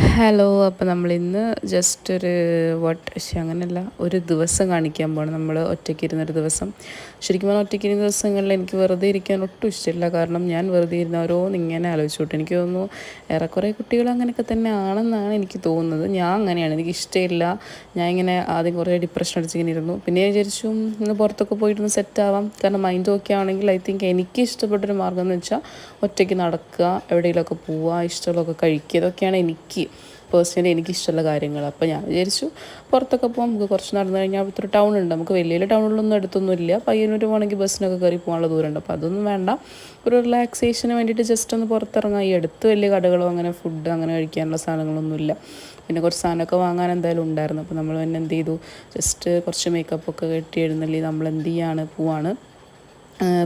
Hello. അപ്പോൾ നമ്മളിന്ന് just ഒരു അങ്ങനെയല്ല, ഒരു ദിവസം കാണിക്കാൻ പോകണം. നമ്മൾ ഒറ്റയ്ക്ക് ഇരുന്നൊരു ദിവസം. ശരിക്കും പറഞ്ഞാൽ ഒറ്റയ്ക്ക് ഇരുന്ന ദിവസങ്ങളിൽ എനിക്ക് വെറുതെ ഇരിക്കാൻ ഒട്ടും ഇഷ്ടമില്ല. കാരണം ഞാൻ വെറുതെ ഇരുന്ന ഓരോന്ന് ഇങ്ങനെ ആലോചിച്ചോട്ടെ. എനിക്ക് തോന്നുന്നു ഏറെക്കുറെ കുട്ടികൾ അങ്ങനെയൊക്കെ തന്നെ ആണെന്നാണ് എനിക്ക് തോന്നുന്നത്. ഞാൻ അങ്ങനെയാണ്, എനിക്ക് ഇഷ്ടമില്ല. ഞാൻ ഇങ്ങനെ ആദ്യം കുറേ ഡിപ്രഷൻ അടിച്ചിങ്ങനെ ഇരുന്നു. പിന്നെ ഞാൻ വിചാരിച്ചു ഇന്ന് പുറത്തൊക്കെ പോയിട്ടൊന്ന് സെറ്റ് ആവാം. കാരണം മൈൻഡ് ഓക്കെ ആണെങ്കിൽ ഐ തിങ്ക് എനിക്ക് ഇഷ്ടപ്പെട്ടൊരു മാർഗ്ഗം എന്ന് വെച്ചാൽ ഒറ്റയ്ക്ക് നടക്കുക, എവിടെയെങ്കിലുമൊക്കെ പോവുക, ഇഷ്ടമുള്ളതൊക്കെ കഴിക്കുക. ഇതൊക്കെയാണ് എനിക്ക് പേഴ്സണലി എനിക്കിഷ്ടമുള്ള കാര്യങ്ങൾ. അപ്പോൾ ഞാൻ വിചാരിച്ചു പുറത്തൊക്കെ പോകാം. നമുക്ക് കുറച്ച് നടന്നു കഴിഞ്ഞാൽ അവിടുത്തെ ടൗൺ ഉണ്ട്. നമുക്ക് വലിയ ടൗണിലൊന്നും അടുത്തൊന്നും ഇല്ല. പയ്യന്നൂർ പോകണമെങ്കിൽ ബസ്സിനൊക്കെ കയറി പോകാനുള്ള ദൂരമുണ്ട്. അപ്പോൾ അതൊന്നും വേണ്ട. ഒരു റിലാക്സേഷന് വേണ്ടിയിട്ട് ജസ്റ്റ് ഒന്ന് പുറത്തിറങ്ങാം. ഈ അടുത്ത് വലിയ കടകളോ അങ്ങനെ ഫുഡ് അങ്ങനെ കഴിക്കാനുള്ള സാധനങ്ങളൊന്നുമില്ല. പിന്നെ കുറച്ച് സാധനമൊക്കെ വാങ്ങാൻ എന്തായാലും ഉണ്ടായിരുന്നു. അപ്പോൾ നമ്മൾ തന്നെ എന്ത് ചെയ്തു, ജസ്റ്റ് കുറച്ച് മേക്കപ്പൊക്കെ കെട്ടി എഴുന്നള്ളി നമ്മൾ എന്ത് പോവാണ്.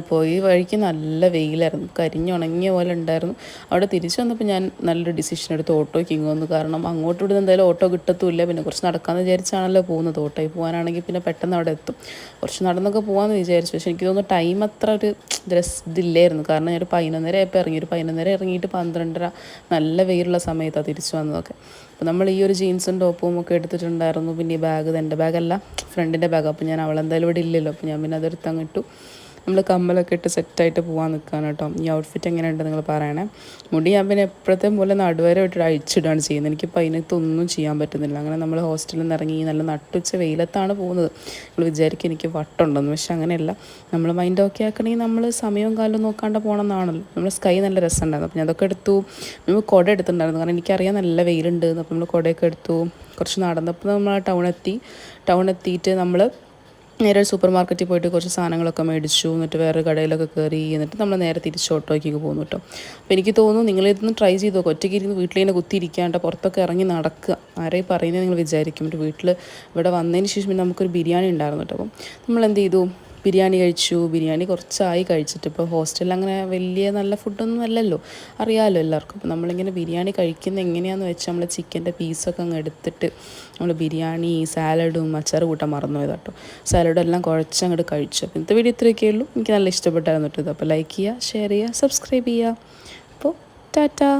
പോയി വഴിക്ക് നല്ല വെയിലായിരുന്നു, കരിഞ്ഞുണങ്ങിയ പോലെ ഉണ്ടായിരുന്നു. അവിടെ തിരിച്ചു വന്നപ്പോൾ ഞാൻ നല്ലൊരു ഡിസിഷൻ എടുത്ത് ഓട്ടോയ്ക്ക് വന്നു. കാരണം അങ്ങോട്ട് ഇവിടുന്ന് എന്തായാലും ഓട്ടോ കിട്ടത്തുമില്ല. പിന്നെ കുറച്ച് നടക്കാമെന്ന് വിചാരിച്ചാണല്ലോ പോകുന്നത്. ഓട്ടോയിൽ പോകാനാണെങ്കിൽ പിന്നെ പെട്ടെന്ന് അവിടെ എത്തും. കുറച്ച് നടന്നൊക്കെ പോകാമെന്ന് വിചാരിച്ചു. പക്ഷേ എനിക്ക് തോന്നുന്നു ടൈം അത്ര ഒരു ഇതില്ലായിരുന്നു. കാരണം ഞാൻ ഒരു 11:30 ആയപ്പോൾ ഇറങ്ങി. ഒരു 11:30 ഇറങ്ങിയിട്ട് 12:30 നല്ല വെയിലുള്ള സമയത്താണ് തിരിച്ചു വന്നതൊക്കെ. അപ്പോൾ നമ്മൾ ഈ ഒരു ജീൻസും ടോപ്പും ഒക്കെ എടുത്തിട്ടുണ്ടായിരുന്നു. പിന്നെ ഈ ബാഗ്, എൻ്റെ ബാഗല്ല, ഫ്രണ്ടിൻ്റെ ബാഗ്. അപ്പോൾ ഞാൻ അവളെന്തായാലും ഇവിടെ ഇല്ലല്ലോ, അപ്പോൾ ഞാൻ പിന്നെ അതെടുത്ത് അങ്ങിട്ടു. നമ്മൾ കമ്മലൊക്കെ ഇട്ട് സെറ്റായിട്ട് പോകാൻ നിൽക്കുകയാണ് കേട്ടോ. ഈ ഔട്ട്ഫിറ്റ് എങ്ങനെയുണ്ട് നിങ്ങൾ പറയണേ. മുടി ഞാൻ പിന്നെ എപ്പോഴത്തെ പോലെ നടുവരെ ഇട്ടിട്ട് അഴിച്ചിടുകയാണ് ചെയ്യുന്നത്. എനിക്കിപ്പോൾ അതിനകത്തൊന്നും ചെയ്യാൻ പറ്റുന്നില്ല. അങ്ങനെ നമ്മൾ ഹോസ്റ്റലിൽ നിന്ന് ഇറങ്ങി നല്ല നട്ടുച്ച വെയിലത്താണ് പോകുന്നത്. നമ്മൾ വിചാരിക്കും എനിക്ക് വട്ടുണ്ടെന്ന്, പക്ഷെ അങ്ങനെയല്ല. നമ്മൾ മൈൻഡ് ഓക്കെ ആക്കണമെങ്കിൽ നമ്മൾ സമയവും കാലവും നോക്കാണ്ട് പോകണമെന്നാണല്ലോ. നമ്മൾ സ്കൈ നല്ല രസമുണ്ടായിരുന്നു. അപ്പോൾ ഞാൻ അതൊക്കെ എടുത്തു. നമ്മൾ കുട എടുത്തിട്ടുണ്ടായിരുന്നു, കാരണം എനിക്കറിയാം നല്ല വെയിലുണ്ട്. അപ്പോൾ നമ്മൾ കുടയൊക്കെ എടുത്തു. കുറച്ച് നടന്നപ്പോൾ നമ്മൾ ടൗൺ എത്തിയിട്ട് നമ്മൾ നേരെ ഒരു സൂപ്പർ മാർക്കറ്റിൽ പോയിട്ട് കുറച്ച് സാധനങ്ങളൊക്കെ മേടിച്ചു. എന്നിട്ട് വേറെ കടയിലൊക്കെ കയറി. എന്നിട്ട് നമ്മൾ നേരെ തിരിച്ച് ഓട്ടോയ്ക്ക് പോകുന്നു കേട്ടോ. അപ്പോൾ എനിക്ക് തോന്നുന്നു നിങ്ങളിതൊന്ന് ട്രൈ ചെയ്ത് നോക്കുക. ഒറ്റയ്ക്ക് ഇരുന്ന് വീട്ടിലിങ്ങനെ കുത്തിയിരിക്കാണ്ട് പുറത്തൊക്കെ ഇറങ്ങി നടക്കുക. ആരെയും പറയുന്നത് നിങ്ങൾ വിചാരിക്കും. ഒരു വീട്ടിൽ ഇവിടെ വന്നതിന് ശേഷം പിന്നെ നമുക്കൊരു ബിരിയാണി ഉണ്ടായിരുന്നു കേട്ടോ. അപ്പം നമ്മൾ എന്ത് ചെയ്തു, ബിരിയാണി കഴിച്ചു. ബിരിയാണി കുറച്ചായി കഴിച്ചിട്ട്. ഇപ്പോൾ ഹോസ്റ്റലിൽ അങ്ങനെ വലിയ നല്ല ഫുഡൊന്നും അല്ലല്ലോ, അറിയാമല്ലോ എല്ലാവർക്കും. അപ്പോൾ നമ്മളിങ്ങനെ ബിരിയാണി കഴിക്കുന്നത് എങ്ങനെയാണെന്ന് വെച്ചാൽ നമ്മൾ ചിക്കൻ്റെ പീസൊക്കെ അങ്ങ് എടുത്തിട്ട് നമ്മൾ ബിരിയാണി സാലഡും അച്ചാറ് കൂട്ടാൻ മറന്നുപോയത് കേട്ടോ. സാലഡും എല്ലാം കുഴച്ചങ്ങോട്ട് കഴിച്ചു. അപ്പോൾ ഇന്നത്തെ വീഡിയോ ഇത്രയൊക്കെ ഉള്ളൂ. എനിക്ക് നല്ല ഇഷ്ടപ്പെട്ടായിരുന്നു കേട്ടോ. അപ്പോൾ ലൈക്ക് ചെയ്യുക, ഷെയർ ചെയ്യുക, സബ്സ്ക്രൈബ് ചെയ്യുക. അപ്പോൾ ടാറ്റാ.